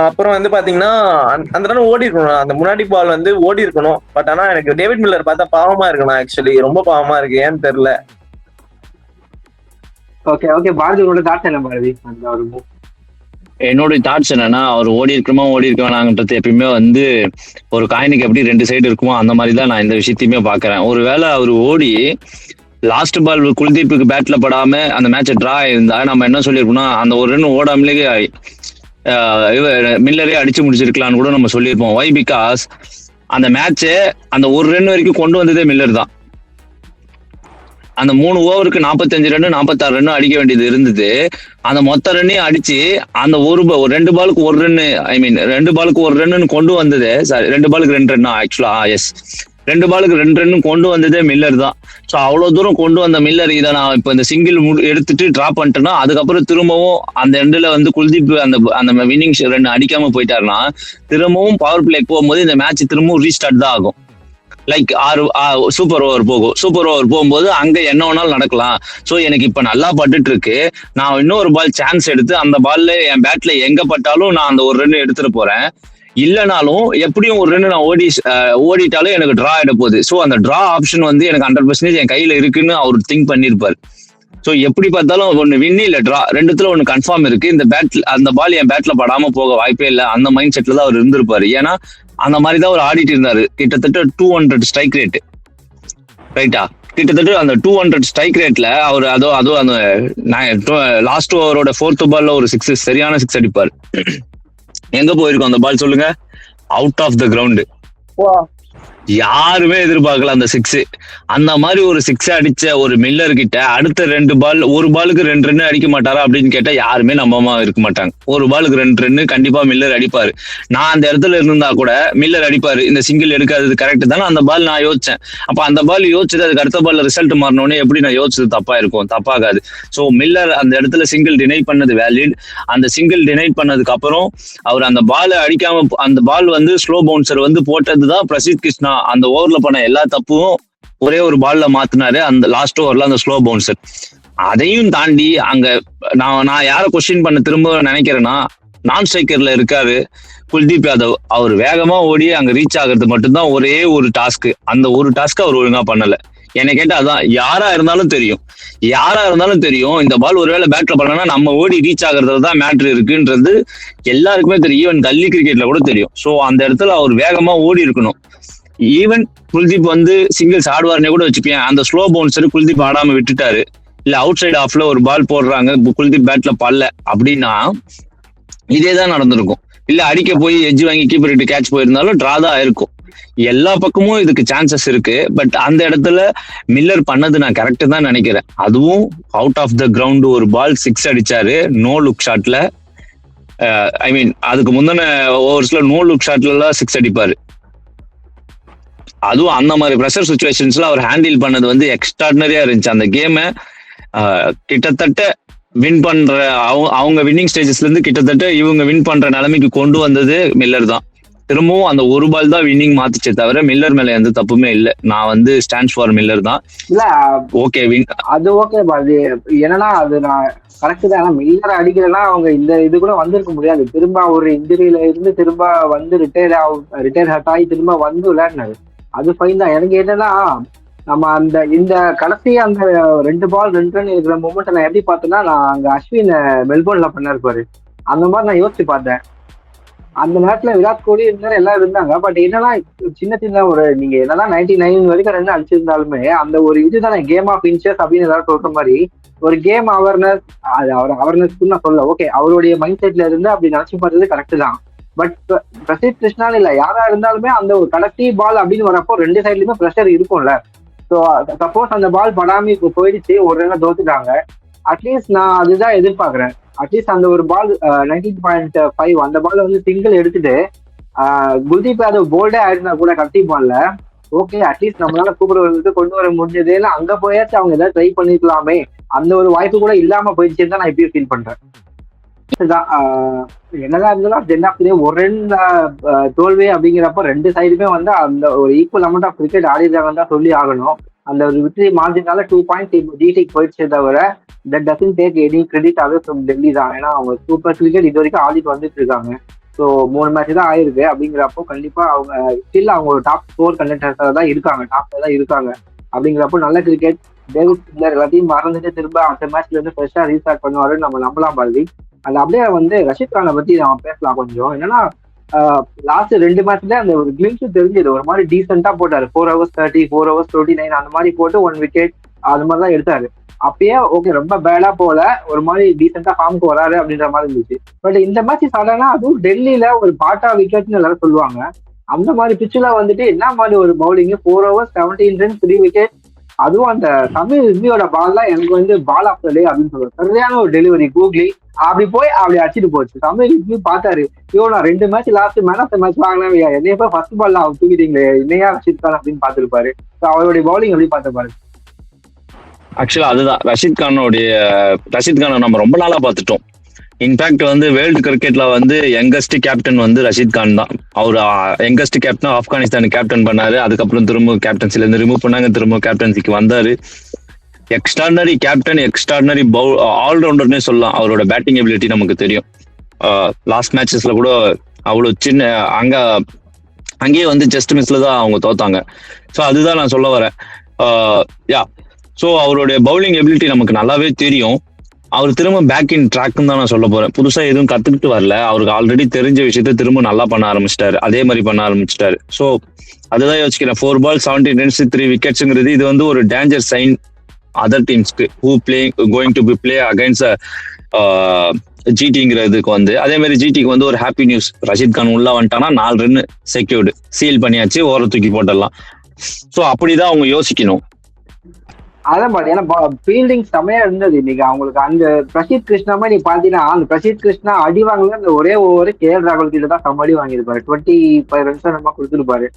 அப்புறம் வந்து பாத்தீங்கன்னா அந்த ரன் ஓடி இருக்கணும், அந்த முன்னாடி பால் வந்து ஓடி இருக்கணும். பட் ஆனா எனக்கு டேவிட் மில்லர் பார்த்தா பாவமா இருக்கணும். ஆக்சுவலி ரொம்ப பாவமா இருக்கு, ஏன்னு தெரியல. ஓகே பாரதியோட தாட்ஸ் என்ன பாரதி? அந்த ஒரு என்னோட தாட்ஸ் என்னன்னா, அவர் ஓடி இருக்கவேணாங்கன்றது எப்பயுமே வந்து ஒரு காயினுக்கு எப்படி 2 சைடு இருக்குமோ அந்த மாதிரி தான் நான் இந்த விஷயத்தையுமே பாக்குறேன். ஒருவேளை அவர் ஓடி லாஸ்ட் பால் குல்தீப்புக்கு பேட்ல படாம அந்த மேட்சை டிரா இருந்தா நம்ம என்ன சொல்லியிருப்போம்னா, அந்த ஒரு ரன் ஓடாமலே மில்லரே அடிச்சு முடிச்சிருக்கலாம்னு கூட நம்ம சொல்லியிருப்போம். வை பிகாஸ் அந்த மேட்சை அந்த ஒரு ரன் வரைக்கும் கொண்டு வந்ததே மில்லர் தான். அந்த 3 ஓவருக்கு 45 ரன் 46 ரன் அடிக்க வேண்டியது இருந்தது. அந்த மொத்த ரன்னையும் அடிச்சு அந்த 2 பாலுக்கு 1 ரன் 2 பாலுக்கு 1 ரன்னு கொண்டு வந்தது. சாரி, 2 பாலுக்கு 2 ரன் ஆக்சுவலா. எஸ், 2 பாலுக்கு 2 ரன் கொண்டு வந்ததே மில்லர் தான். ஸோ அவ்வளவு தூரம் கொண்டு வந்த மில்லர் இதை நான் இப்போ இந்த சிங்கிள் எடுத்துட்டு டிராப் பண்ணிட்டேன்னா அதுக்கப்புறம் திரும்பவும் அந்த எண்டில் வந்து குல்தீப் அந்த வின்னிங் ரன் அடிக்காம போயிட்டாருன்னா திரும்பவும் பவர் பிளேக்கு போகும்போது இந்த மேட்ச் திரும்பவும் ரீஸ்டார்ட் தான் ஆகும். லைக் 6 சூப்பர் ஓவர் போகும். சூப்பர் ஓவர் போகும்போது அங்க என்ன வேணாலும் நடக்கலாம். ஸோ எனக்கு இப்ப நல்லா பட்டுட்டு இருக்கு, நான் இன்னொரு பால் சான்ஸ் எடுத்து அந்த பால்ல என் பேட்ல எங்க பட்டாலும் நான் அந்த 1 ரன் எடுத்துட்டு போறேன். இல்லைனாலும் எப்படியும் 1 ரன் நான் ஓடிட்டாலும் எனக்கு டிரா ஆயிட போகுது. ஸோ அந்த டிரா ஆப்ஷன் வந்து எனக்கு 100% என் கையில இருக்குன்னு அவர் திங்க் பண்ணிருப்பாரு. ஸோ எப்படி பார்த்தாலும் ஒன்னு வின் இல்ல டிரா, 2த்துல ஒன்னு கன்ஃபார்ம் இருக்கு. இந்த பேட்ல அந்த பால் என் பேட்ல படாம போக வாய்ப்பே இல்லை. அந்த மைண்ட் செட்ல தான் அவர் இருந்திருப்பாரு. ஏன்னா அந்த மாதிரி தான் அவர் ஆடிட்டு இருந்தாரு. கிட்டத்தட்ட 200 ஸ்ட்ரைக் ரேட், ரைட்டா? கிட்டத்தட்ட அந்த 200 ஸ்ட்ரைக் ரேட்ல அவர் அதோ அந்த லாஸ்ட் ஓவரோட 4th பால்ல ஒரு 6 சரியான 6 அடிப்பார். எங்க போயிருக்கோம் அந்த பால் சொல்லுங்க? Out of the ground. யாருமே எதிர்பார்க்கல அந்த 6. அந்த மாதிரி ஒரு 6 அடிச்ச ஒரு மில்லர் கிட்ட அடுத்த 2 பால், ஒரு பாலுக்கு 2 ரன் அடிக்க மாட்டாரா அப்படின்னு கேட்டா யாருமே நம்பமா இருக்க மாட்டாங்க. ஒரு பாலுக்கு 2 ரன் கண்டிப்பா மில்லர் அடிப்பாரு. நான் அந்த இடத்துல இருந்தா கூட மில்லர் அடிப்பாரு. இந்த சிங்கிள் எடுக்காதது கரெக்ட் தானே? அந்த பால் நான் யோசிச்சேன். அப்ப அந்த பால் யோசிச்சது அதுக்கு அடுத்த பால்ல ரிசல்ட் மாறினோடனே எப்படி நான் யோசிச்சது தப்பா இருக்கும்? தப்பாகாது. ஸோ மில்லர் அந்த இடத்துல சிங்கிள் டினை பண்ணது வேலிட். அந்த சிங்கிள் டினை பண்ணதுக்கு அப்புறம் அவர் அந்த பால் அடிக்காம அந்த பால் வந்து ஸ்லோ பவுன்சர் வந்து போட்டதுதான் பிரசித் கிருஷ்ணா அந்த ஓவர்ல பண்ண எல்லா தப்பும் ஒரே ஒரு பால்ல மாத்தினாரு. அந்த லாஸ்ட் ஓவர்ல அந்த ஸ்லோ பவுன்சர். அதையும் தாண்டி அங்க நான் யார கொஸ்டின் பண்ண திரும்ப நினைக்கிறேன்னா, நான் ஸ்ட்ரைக்கர்ல இருக்காரு குல்தீப் யாதவ். அவர் வேகமா ஓடி அங்க ரீச் ஆகிறது மட்டும்தான் ஒரே ஒரு டாஸ்க். அந்த ஒரு டாஸ்க் அவர் ஒழுங்கா பண்ணல. என்னை கேட்டா அதான் யாரா இருந்தாலும் தெரியும் இந்த பால் ஒருவேளை பேட்ல பண்ணனா நம்ம ஓடி ரீச் ஆகுறதுல தான் மேட்ரு இருக்குன்றது எல்லாருக்குமே தெரியும். ஈவன் கல்லி கிரிக்கெட்ல கூட தெரியும். ஸோ அந்த இடத்துல அவர் வேகமா ஓடி இருக்கணும். ஈவன் குல்தீப் வந்து சிங்கிள்ஸ் ஆடுவார்னே கூட வச்சுக்கேன், அந்த ஸ்லோ பவுன்சர் குல்தீப் ஆடாம விட்டுட்டாரு, இல்ல அவுட் சைடு ஆஃப்ல ஒரு பால் போடுறாங்க குல்தீப் பேட்ல பல்ல அப்படின்னா இதேதான் நடந்திருக்கும். இல்ல அடிக்க போய் எட்ஜ் வாங்கி கீப்பர் கிட்ட கேட்ச் போயிருந்தாலும் டிரா தான் ஆயிருக்கும். எல்லா பக்கமும் இதுக்கு சான்சஸ் இருக்கு. பட் அந்த இடத்துல மில்லர் பண்ணது நான் கரெக்ட் தான் நினைக்கிறேன். அதுவும் அவுட் ஆஃப் த கிரவுண்ட் ஒரு பால் 6 அடிச்சாரு நோ லுக் ஷாட்ல. ஐ மீன் அதுக்கு முந்தின ஓவர்ஸ்ல நோ லுக் ஷாட்ல எல்லாம் 6 அடிப்பாரு. அதுவும் அந்த மாதிரி ப்ரெஷர் சுச்சுவேஷன்ஸ்ல அவர் ஹேண்டில் பண்ணது வந்து எக்ஸ்ட்ராடினரியா இருந்துச்சு. அந்த கேமை கிட்டத்தட்ட வின் பண்ற அவங்க வின்னிங் ஸ்டேஜஸ்ல இருந்து கிட்டத்தட்ட இவங்க வின் பண்ற நிலைமைக்கு கொண்டு வந்தது மில்லர் தான். திரும்பவும் அந்த ஒரு பால் தான் வின்னிங் மாத்துச்சே தவிர மில்லர் மேல எந்த தப்புமே இல்லை. நான் வந்து ஸ்டாண்ட்ஸ் ஃபார் மில்லர் தான். இல்ல ஓகே வின் அது ஓகே பாது. என்னன்னா அது நான் கரெக்ட் தான். ஆனா மில்லர் அடிக்கிறதுனா அவங்க இந்த இது கூட வந்திருக்க முடியாது. திரும்ப ஒரு இன்ஜுரியில இருந்து திரும்ப வந்து ரிட்டையர் ஹர்ட் ஆகி திரும்ப வந்து விளையாடினாரு. அது ஃபைன் தான். எனக்கு என்னன்னா நம்ம அந்த இந்த கடைசி அந்த 2 பால் 2 ரன் இருக்கிற மூமெண்ட் நான் எப்படி பார்த்தேன்னா, நான் அங்க அஸ்வின் மெல்போர்ன்ல பண்ணிருப்பாரு அந்த மாதிரி நான் யோசிச்சு பார்த்தேன். அந்த நேரத்துல விராட் கோலி இருந்தாரு, எல்லாம் இருந்தாங்க. பட் என்னன்னா சின்ன ஒரு நீங்க என்னதான் 99 வரைக்கும் ரன் அடிச்சிருந்தாலுமே அந்த ஒரு இதுதானே கேம் ஆஃப் இன்ச்சஸ் அப்படின்னு எல்லாரும் சொல்ற மாதிரி ஒரு கேம் அவேர்னஸ். அது அவேர்னஸ்க்கு நான் சொல்ல ஓகே, அவருடைய மைண்ட் செட்ல இருந்து அப்படி நினைச்சு பார்த்தது கரெக்ட் தான். பட் பிரசித் கிருஷ்ணான்னு இல்ல யாரா இருந்தாலுமே அந்த ஒரு கடைசி பால் அப்படின்னு வரப்போ 2 சைட்லயுமே ப்ரெஷர் இருக்கும்ல. ஸோ சப்போஸ் அந்த பால் படாமி போயிடுச்சு, ஒரு ரன் தோத்துட்டாங்க, அட்லீஸ்ட் நான் அதுதான் எதிர்பார்க்கிறேன். அட்லீஸ்ட் அந்த ஒரு பால் 19.5 அந்த பால் வந்து சிங்கிள் எடுத்துட்டு குல்தீப் யாதவ் போல்டே ஆயிருந்தா கூட கட்டி பால்ல ஓகே, அட்லீஸ்ட் நம்மளால கூப்பிடுறதுக்கு கொண்டு வர முடிஞ்சது. இல்லை அங்க போயாச்சும் அவங்க ஏதாவது ட்ரை பண்ணிருக்கலாமே, அந்த ஒரு வாய்ப்பு கூட இல்லாம போயிடுச்சுன்னு தான் நான் இப்பயும் ஃபீல் பண்றேன். என்னதான் இருந்தாலும் ஒரு ரன் தோல்வி அப்படிங்கிறப்ப 2 சைடுமே வந்து அந்த ஒரு ஈக்குவல் அமௌண்ட் ஆஃப் கிரிக்கெட் ஆடிடுறாங்கன்னு தான் சொல்லி ஆகணும். அந்த ஒரு விக்டரி மார்ஜினால 2 பாயிண்ட்ஸ் ஜிடிக்கு போயிடுச்சே தவிர that doesn't take any credit away from Delhi தான். ஏன்னா அவங்க சூப்பர் கிரிக்கெட் இது வரைக்கும் ஆடிட்டு வந்துட்டு இருக்காங்க. ஸோ 3 மேட்ச் தான் ஆயிருக்கு. அப்படிங்கிறப்போ கண்டிப்பா அவங்க ஸ்டில் அவங்க ஒரு டாப் 4 கண்டென்டர்ஸா தான் இருக்காங்க, டாப்ல தான் இருக்காங்க. அப்படிங்கிறப்போ நல்ல கிரிக்கெட். டேவிட் மில்லர் எல்லாத்தையும் மறந்துட்டு திரும்ப அந்த மேட்ச்ல இருந்து ஃப்ரெஷ்ஷா ரீஸ்டார்ட் பண்ணுவாருன்னு நம்ம நம்பலாம் பாரதி. அது அப்படியே வந்து ரஷீத் கானை பத்தி நம்ம பேசலாம் கொஞ்சம். என்னன்னா லாஸ்ட் 2 மேட்ச்ல அந்த ஒரு கிளிம்ஸ் தெரிஞ்சது, ஒரு மாதிரி டீசெண்டா போட்டாரு. 4 hours 30, 4 hours 29 அந்த மாதிரி போட்டு 1 விக்கெட் அது மாதிரி தான் எடுத்தாரு. அப்பயே ஓகே, ரொம்ப பேடா போல, ஒரு மாதிரி டீசெண்டா ஃபார்முக்கு வராரு அப்படின்ற மாதிரி இருந்துச்சு. பட் இந்த மேட்ச் சடனா அதுவும் டெல்லியில ஒரு பாட்டா விக்கெட்னு எல்லாரும் சொல்லுவாங்க, அந்த மாதிரி பிச்சுல வந்துட்டு என்ன மாதிரி ஒரு பவுலிங், 4 hours 17 runs 3 விக்கெட். அதுவும் அந்த தமிழ் ரிவ்யூட பால் தான் எனக்கு வந்து பால் ஆஃப் த டே அப்படின்னு சொல்லுவாங்க. சரியான ஒரு டெலிவரி கூகுளி அப்படி போய் அப்படி அடிச்சுட்டு போச்சு. தமிழ் ரிவ்யூ பார்த்தாரு, நான் 2 match last man of the match வாங்கினேன், என்னைய போய் ஃபர்ஸ்ட் பால்ல அவர் தூக்கிட்டீங்களே, என்னையா ரஷீத் கான் அப்படின்னு பார்த்துருப்பாரு. அவருடைய பவுலிங் எப்படி பார்த்துப்பாரு. ஆக்சுவலா அதுதான் ரஷீத் கானை நம்ம ரொம்ப நாளா பார்த்துட்டோம். இன்ஃபேக்ட் வந்து வேர்ல்டு கிரிக்கெட்ல வந்து யங்கஸ்ட் கேப்டன் வந்து ரஷீத் கான் தான். அவர் யங்கஸ்ட் கேப்டன் ஆப்கானிஸ்தான் கேப்டன் பண்ணாரு. அதுக்கப்புறம் திரும்ப கேப்டன்சில இருந்து ரிமூவ் பண்ணாங்க, திரும்ப கேப்டன்சிக்கு வந்தாரு. எக்ஸ்ட்ராடினரி கேப்டன், எக்ஸ்ட்ராடினரி ஆல்ரவுண்டர்னே சொல்லலாம். அவரோட பேட்டிங் எபிலிட்டி நமக்கு தெரியும். லாஸ்ட் மேட்சஸ்ல கூட அவ்வளவு சின்ன அங்கேயே வந்து ஜஸ்ட் மிஸ்ல தான் அவங்க தோத்தாங்க. ஸோ அதுதான் நான் சொல்ல வரேன். ஸோ அவருடைய பவுலிங் எபிலிட்டி நமக்கு நல்லாவே தெரியும். அவர் திரும்ப பேக் இன் ட்ராக்னு தான் நான் சொல்ல போறேன். புதுசா எதுவும் கத்துக்கிட்டு வரல. அவருக்கு ஆல்ரெடி தெரிஞ்ச விஷயத்த திரும்ப நல்லா பண்ண ஆரம்பிச்சிட்டாரு, அதே மாதிரி பண்ண ஆரம்பிச்சிட்டாரு. ஸோ அதுதான் யோசிக்கிறேன். 4 balls 17 runs 3 wicketsங்கிறது இது வந்து ஒரு டேஞ்சர் சைன் அதர் டீம்ஸ்க்கு who going to play against ஜிடிங்கிறதுக்கு வந்து. அதே மாதிரி ஜிடிக்கு வந்து ஒரு ஹாப்பி நியூஸ், ரஷீத் கான் உள்ள வந்துட்டானா 4 run செக்யூர்டு, சீல் பண்ணியாச்சு, ஓர தூக்கி போட்டுடலாம். ஸோ அப்படிதான் அவங்க யோசிக்கணும். அதான் பாரு, ஏன்னா ஃபீல்டிங் செமையா இருந்தது இன்னைக்கு அவங்களுக்கு. அந்த பிரசித் கிருஷ்ணாமே நீ பாத்தீங்கன்னா, அந்த பிரசித் கிருஷ்ணா அடி வாங்கல அந்த ஒரே ஓவர் கேஎல் ராகுல் கிட்ட தான் அடி வாங்கியிருப்பாரு. 25 runs நம்ம கொடுத்துருப்பாரு.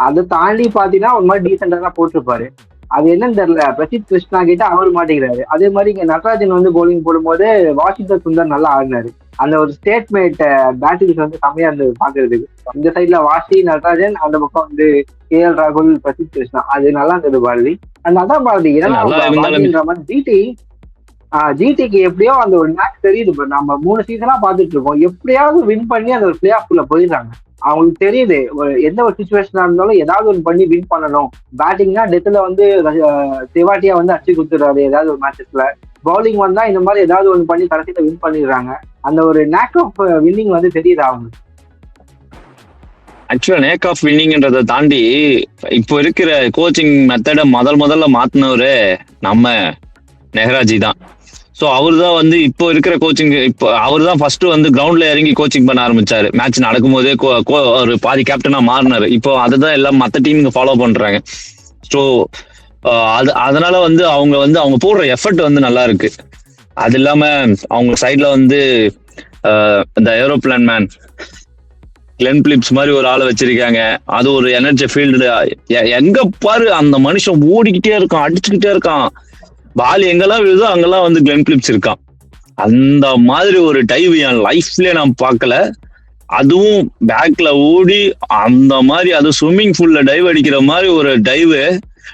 அதை தாண்டி பாத்தீங்கன்னா ஒரு மாதிரி டீசெண்டா தான் போட்டிருப்பாரு. அது என்னன்னு தெரியல, பிரசித் கிருஷ்ணா கிட்ட அவரு மாட்டேங்கிறாரு. அதே மாதிரி இங்க நடராஜன் வந்து போலிங் போடும்போது வாஷிங்டன் சுந்தர் நல்லா ஆடினாரு. அந்த ஒரு ஸ்டேட்மேட் பேட்டிங்ஸ் வந்து செம்மையா இருந்தது பாக்குறதுக்கு. இந்த சைட்ல வாஷி, நடராஜன், அந்த பக்கம் வந்து கேஎல் ராகுல், பிரசித் கிருஷ்ணா, அது நல்லா இருந்தது பாரதி. அந்த அதான் பாரதி ஏன்னா ஜிடிக்கு எப்படியோ அந்த ஒரு மேட்ச் தெரியுது. நம்ம 3 சீசனா பாத்துட்டு இருக்கோம், எப்படியாவது வின் பண்ணி அந்த ஒரு பிளே ஆஃப்ல போயிடுறாங்க. அவங்களுக்கு தெரியுது எந்த ஒரு சுச்சுவேஷனா இருந்தாலும் ஏதாவது ஒன்று பண்ணி வின் பண்ணணும். பேட்டிங்னா டெத்துல வந்து திவாட்டியா வந்து அடிச்சு கொடுத்துறாரு ஏதாவது ஒரு மேட்சஸ்ல. பவுலிங் வந்தா இந்த மாதிரி ஏதாவது ஒன்று பண்ணி கடைசியில வின் பண்ணிடுறாங்க. அந்த ஒரு நேக் ஆஃப் வின்னிங் வந்து தெரியுது அவங்களுக்கு. ஆக்சுவலா நேக் ஆஃப் வின்னிங்ன்றதை தாண்டி இப்போ இருக்கிற கோச்சிங் மெத்தடை முதல்ல மாத்தினவரு நம்ம நெஹ்ராஜி தான். ஸோ அவர் தான் வந்து இப்போ இருக்கிற கோச்சிங், இப்போ அவர் தான் ஃபர்ஸ்ட் வந்து கிரவுண்ட்ல இறங்கி கோச்சிங் பண்ண ஆரம்பிச்சாரு. மேட்ச் நடக்கும்போதே ஒரு பாதி கேப்டனா மாறினாரு. இப்போ அதை தான் எல்லாம் மற்ற டீமுங்க ஃபாலோ பண்றாங்க. ஸோ அதனால வந்து அவங்க போடுற எஃபர்ட் வந்து நல்லா இருக்கு. அது இல்லாம அவங்க சைட்ல வந்து இந்த ஏரோப்ளான் மேன் கிளென் பிலிப்ஸ் மாதிரி ஒரு ஆளை வச்சிருக்காங்க. அது ஒரு எனர்ஜி ஃபீல்டு. எங்க பாரு அந்த மனுஷன் ஓடிக்கிட்டே இருக்கான், அடிச்சுக்கிட்டே இருக்கான். பால் எங்கெல்லாம் விழுதோ அங்கெல்லாம் வந்து கிளென் பிலிப்ஸ் இருக்கான். அந்த மாதிரி ஒரு டைவ் என் லைஃப்லயே நான் பார்க்கல. அதுவும் பேக்ல ஓடி அந்த மாதிரி, அது ஸ்விம்மிங் பூல்ல டைவ் அடிக்கிற மாதிரி ஒரு டைவ்.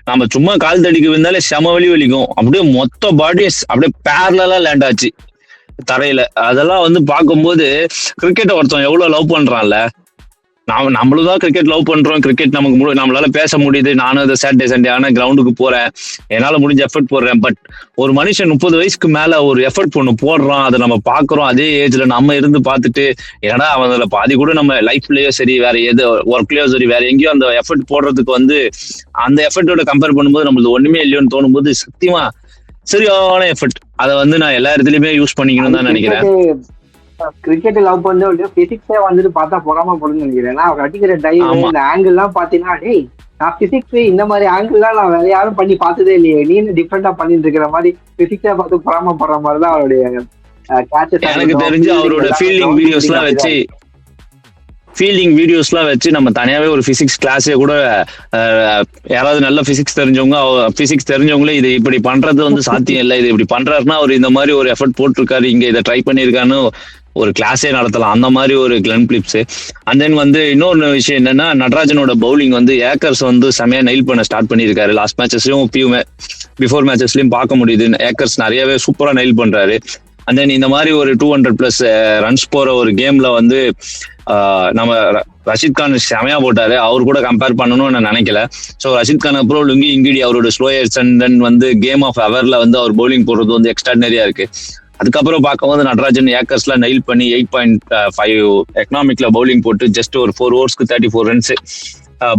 நம்ம சும்மா கால் தடிக்க விழுந்தாலே செம வலிக்கும். அப்படியே மொத்த பாடி அப்படியே பேரலா லேண்ட் ஆச்சு தரையில. அதெல்லாம் வந்து பார்க்கும்போது கிரிக்கெட்டை ஒருத்தன் எவ்வளவு லவ் பண்றான்ல. நம்மளும் தான் கிரிக்கெட் லவ் பண்றோம். கிரிக்கெட் நமக்கு நம்மளால பேச முடியுது. நானும் இந்த சாட்டர்டே சண்டே ஆனா கிரவுண்டுக்கு போறேன், என்னால முடிஞ்ச எஃபர்ட் போடுறேன். பட் ஒரு மனுஷன் 30 வயசுக்கு மேல ஒரு எஃபர்ட் ஒண்ணு போடுறான், அதை நம்ம பாக்குறோம். அதே ஏஜ்ல நம்ம இருந்து பார்த்துட்டு ஏன்னா அவங்கள பாதி கூட நம்ம லைஃப்லயோ சரி, வேற எது ஒர்க்லயோ சரி, வேற எங்கேயோ அந்த எஃபர்ட் போடுறதுக்கு வந்து அந்த எஃபர்ட்டோட கம்பேர் பண்ணும்போது நம்மளுக்கு ஒண்ணுமே இல்லையோன்னு தோணும் போது சத்தியமா சரியான எஃபர்ட். அதை வந்து நான் எல்லா இடத்துலயுமே யூஸ் பண்ணிக்கணும்னு தான் நினைக்கிறேன். கிரிக்கெட் லவ் பண்ணி பிசிக்ஸே வந்துட்டு பார்த்தா பொறாம போடுன்னு நினைக்கிறேன். ஏன்னா அவர் அடிக்கிற டைவ், இந்த ஆங்கிள் எல்லாம் பாத்தீங்கன்னா, டேய் நான் பிசிக்ஸ் இந்த மாதிரி ஆங்கிள் எல்லாம் நான் வேற யாரும் பண்ணி பார்த்ததே இல்லையே, நீ டிஃப்ரெண்டா பண்ணிட்டு இருக்கிற மாதிரி பிசிக்ஸே பார்த்து பொறாம போடுற மாதிரிதான் அவருடைய கேட்சஸ். எனக்கு தெரிஞ்சு அவரோட ஃபீல்டிங் வீடியோஸ்லாம் வச்சு நம்ம தனியாவே ஒரு பிசிக்ஸ் கிளாஸே கூட யாராவது நல்ல பிசிக்ஸ் தெரிஞ்சவங்களே இது இப்படி பண்றது வந்து சாத்தியம் இல்லை, இது இப்படி பண்றாருன்னா அவர் இந்த மாதிரி ஒரு எஃபர்ட் போட்டிருக்காரு, இங்க இதை ட்ரை பண்ணிருக்கான்னு ஒரு கிளாஸே நடத்தலாம். அந்த மாதிரி ஒரு கிளென் பிலிப்ஸ். அண்ட் தென் வந்து இன்னொரு விஷயம் என்னன்னா, நடராஜனோட பவுலிங் வந்து ஏக்கர்ஸ் வந்து செமையா நெயில் பண்ண ஸ்டார்ட் பண்ணியிருக்காரு. லாஸ்ட் மேட்சஸ்லயும் பிஃபோர் மேட்சஸ்லயும் பார்க்க முடியுது. ஏக்கர்ஸ் நிறையவே சூப்பரா நெயில் பண்றாரு. அண்ட் தென் இந்த மாதிரி ஒரு 200+ ரன்ஸ் போற ஒரு கேம்ல வந்து நம்ம ரஷீத் கான் செமையா போட்டாரு. அவர் கூட கம்பேர் பண்ணணும்னு நான் நினைக்கல. ஸோ ரஷீத் கான் அப்புறம் லுங்கி இங்கிடி அவரோட ஸ்லோயர்ஸ் அண்ட் தென் வந்து கேம் ஆஃப் ஹவர்ல வந்து அவர் பவுலிங் போடுறது வந்து எக்ஸ்ட்ராடனரியா இருக்கு. அதுக்கப்புறம் பார்க்கும்போது நடராஜன் ஏக்கர்ஸ்ல நெயில் பண்ணி 8.5 எக்கனாமிக்ல பவுலிங் போட்டு ஜஸ்ட் ஒரு 4 ஓவர்ஸ்க்கு 34 ரன்ஸ்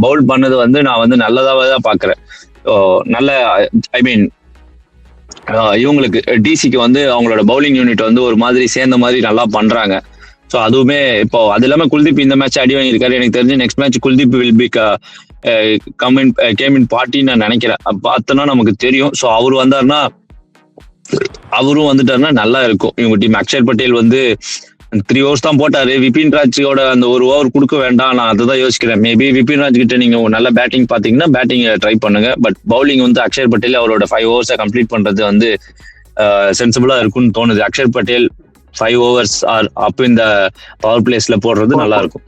பவுல் பண்ணது வந்து நான் வந்து நல்லதாவே தான் பாக்குறேன். நல்ல ஐ மீன் இவங்களுக்கு டிசிக்கு வந்து அவங்களோட பவுலிங் யூனிட் வந்து ஒரு மாதிரி சேர்ந்த மாதிரி நல்லா பண்றாங்க. ஸோ அதுவுமே இப்போ அது இல்லாம குல்தீப் இந்த மேட்ச் அடி வாங்கியிருக்காரு. எனக்கு தெரிஞ்சு next match Kuldeep will be game in பார்ட்டின்னு நான் நினைக்கிறேன். பார்த்தோன்னா நமக்கு தெரியும். ஸோ அவரும் வந்துட்டாருன்னா நல்லா இருக்கும் இவங்க டீம். அக்ஷர் பட்டேல் வந்து 3 ஓவர்ஸ் தான் போட்டாரு. விபின் ராஜோட அந்த 1 ஓவர் கொடுக்க வேண்டாம், நான் அதுதான் யோசிக்கிறேன். மேபி விபின் ராஜ் கிட்ட நீங்க நல்ல பேட்டிங் பாத்தீங்கன்னா பேட்டிங் ட்ரை பண்ணுங்க. பட் பவுலிங் வந்து அக்ஷர் பட்டேல் அவரோட 5 ஓவர்ஸை கம்ப்ளீட் பண்றது வந்து சென்சிபிளா இருக்கும்னு தோணுது. அக்ஷர் பட்டேல் 5 ஓவர்ஸ் ஆர் அப் இந்த பவர் பிளேஸ்ல போடுறது நல்லா இருக்கும்.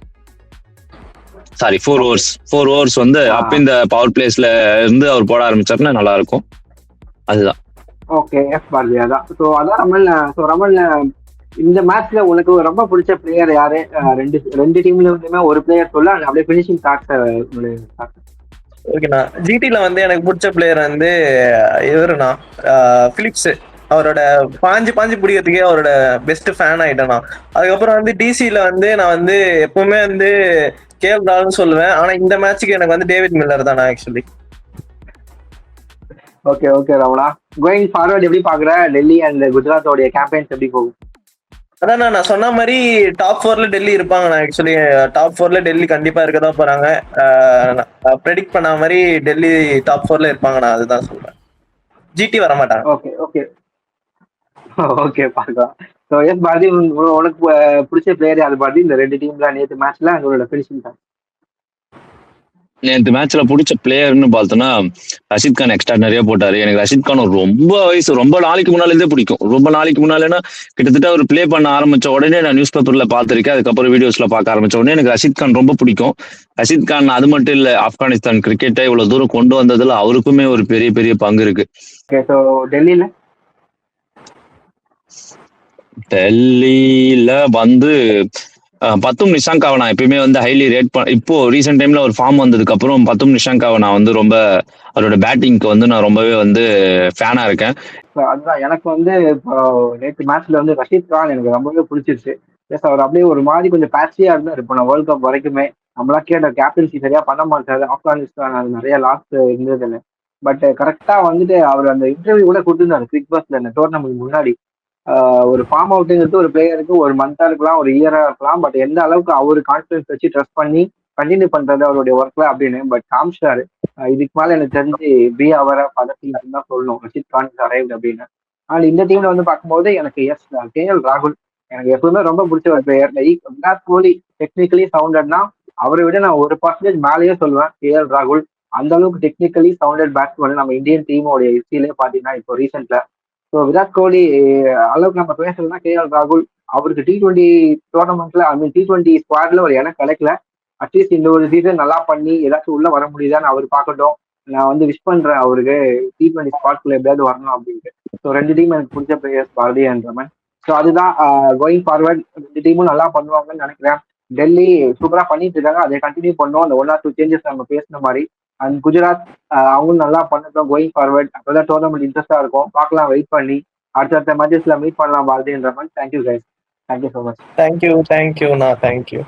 சாரி 4 ஓவர்ஸ் வந்து அப் இந்த பவர் பிளேஸ்ல இருந்து அவர் போட ஆரம்பிச்சாருன்னா நல்லா இருக்கும். அதுதான். ஓகே, எஃப் பாரதி அதான். ஸோ அதான் ரமல் இந்த மேட்ச்ல உனக்கு ரொம்ப பிடிச்ச பிளேயர் யாரு? ரெண்டு டீம்ல இருந்துமே ஒரு பிளேயர் சொல்ல, அப்படியே பினிஷிங் தாட்ஸ். ஓகேண்ணா, ஜிடில வந்து எனக்கு பிடிச்ச பிளேயர் வந்து இவருண்ணா பிலிப்ஸ். அவரோட பாஞ்சு பிடிக்கிறதுக்கே அவரோட பெஸ்ட் ஃபேன் ஆயிட்டேண்ணா. அதுக்கப்புறம் வந்து டிசில வந்து நான் வந்து எப்பவுமே வந்து கேஎல் ராகுல்னு சொல்லுவேன். ஆனா இந்த மேட்சுக்கு எனக்கு வந்து டேவிட் மில்லர் தானா actually. Okay Ramana, going forward எப்படி பாக்குற? டெல்லி அண்ட் குஜராத்தோட கேம்பெயின்ஸ் எப்படி போகும்? அதான் நான் சொன்ன மாதிரி டாப் 4ல டெல்லி இருப்பாங்க. நான் ஆக்சுவலி டாப் 4ல டெல்லி கண்டிப்பா இருக்கதான் போறாங்க. ப்ரெடிக்ட் பண்ண மாதிரி டெல்லி டாப் 4ல இருப்பாங்க. நான் அதுதான் சொல்றேன். ஜிடி வர மாட்டாங்க. ஓகே பார்க்கலாம். ஸோ எஸ் பாரதி, உனக்கு பிடிச்ச பிளேயர் அது பாரதி இந்த ரெண்டு டீம்ல நேற்று மேட்ச்ல அவங்களோட பினிஷிங் தான்? நேற்று மேட்ச்ல பிடிச்ச பிளேயர்னு பார்த்தோன்னா ரஷீத் கான் எக்ஸ்ட்ராடனரியா போட்டாரு. எனக்கு ரஷீத் கான் ரொம்ப நாளைக்கு முன்னாலேருந்தே பிடிக்கும். ரொம்ப நாளைக்கு முன்னாலேன்னா கிட்டத்தட்ட அவர் பிளே பண்ண ஆரம்பிச்ச உடனே நான் நியூஸ் பேப்பர்ல பார்த்திருக்கேன். அதுக்கப்புறம் வீடியோஸ்ல பார்க்க ஆரம்பிச்ச உடனே எனக்கு ரஷீத் கான் ரொம்ப பிடிக்கும். ரஷீத் கான் அது மட்டும் இல்ல, ஆப்கானிஸ்தான் கிரிக்கெட்டை இவ்வளவு தூரம் கொண்டு வந்ததுல அவருக்குமே ஒரு பெரிய பங்கு இருக்கு. டெல்லியில வந்து பத்தும் நிஷாங்காவை நான் எப்பயுமே வந்து ஹைலி ரேட் இப்போ ரீசெண்ட் டைம்ல ஒரு ஃபார்ம் வந்ததுக்கு அப்புறம் பத்தும் நிஷாங்காவை நான் வந்து ரொம்ப அவரோட பேட்டிங்க்கு வந்து நான் ரொம்பவே வந்து ஃபேனா இருக்கேன். அதுதான் எனக்கு வந்து இப்போ நேற்று மேட்ச்ல வந்து ரஷீத் கான் எனக்கு ரொம்பவே பிடிச்சிருச்சு. பிளஸ் அவர் அப்படியே ஒரு மாதிரி கொஞ்சம் பேட்சியா இருந்தார். இப்போ நான் வேர்ல்ட் கப் வரைக்குமே நம்மளா கேட்ட கேப்டன்சி சரியா பண்ண மாட்டாரு, ஆப்கானிஸ்தான் அது நிறைய லாஸ் இருந்ததுன்னு. பட் கரெக்டா வந்துட்டு அவர் அந்த இன்டர்வியூ கூட கொடுத்துருந்தாரு கிரிக் பஸ்ல இந்த டோர்னமெண்ட் முன்னாடி. ஒரு ஃபார்ம் அவுட்டுங்கிறது ஒரு பிளேயருக்கு ஒரு மந்தா இருக்கலாம், ஒரு இயரா இருக்கலாம். பட் எந்த அளவுக்கு அவரு கான்பிடன்ஸ் வச்சு ட்ரஸ்ட் பண்ணி கண்டினியூ பண்றது அவருடைய ஒர்க்ல அப்படின்னு பட் காமிச்சாரு. இதுக்கு மேல எனக்கு தெரிஞ்சு பி அவரை பதத்தில் தான் சொல்லணும் ரஷித் கான் அரைவ்ட் அப்படின்னு. ஆனால் இந்த டீம்ல வந்து பார்க்கும்போது எனக்கு எஸ் KL ராகுல் எனக்கு எப்பவுமே ரொம்ப பிடிச்ச ஒரு பிளேயர். விராட் கோலி டெக்னிக்கலி சவுண்டட்னா அவரை விட நான் 1% மேலேயே சொல்லுவேன் KL ராகுல். அந்த அளவுக்கு டெக்னிக்கலி சவுண்டட் பேட்ஸ்மேன் நம்ம இந்தியன் டீமோடைய ஹிஸ்டரியிலே பாத்தீங்கன்னா இப்போ ரீசெண்ட்ல. ஸோ விராட் கோலி அளவுக்கு நம்ம பேசணும்னா KL ராகுல் அவருக்கு T20 டோர்னமெண்ட்ல T20 ஸ்குவாட்ல ஒரு இடம் கிடைக்கல. அட்லீஸ்ட் இந்த ஒரு சீசன் நல்லா பண்ணி ஏதாச்சும் உள்ள வர முடியுதான்னு அவர் பார்க்கட்டும். நான் வந்து விஷ் பண்றேன் அவருக்கு T20 ஸ்குவாட்குள்ள எப்படியாவது வரணும் அப்படின்ட்டு. ஸோ 2 டீம் எனக்கு பிடிச்ச players Bharathi and Raman. So அதுதான் கோயிங் ஃபார்வர்ட் 2 டீமும் நல்லா பண்ணுவாங்கன்னு நினைக்கிறேன். டெல்லி சூப்பரா பண்ணிட்டு இருக்காங்க, அதை கண்டினியூ பண்ணுவோம். அந்த 1 or 2 சேஞ்சஸ் நம்ம பேசின மாதிரி. அண்ட் குஜராத் அவங்களும் நல்லா பண்ணட்டும் கோயிங் ஃபார்வர்ட். அப்பதான் டோர்னமெண்ட் இன்ட்ரெஸ்டா இருக்கும், பார்க்கலாம், வெயிட் பண்ணி அடுத்த மேட்சஸ்ல மீட் பண்ணலாம் Bharathi and Raman. Thank you guys, thank you so much. Thank you.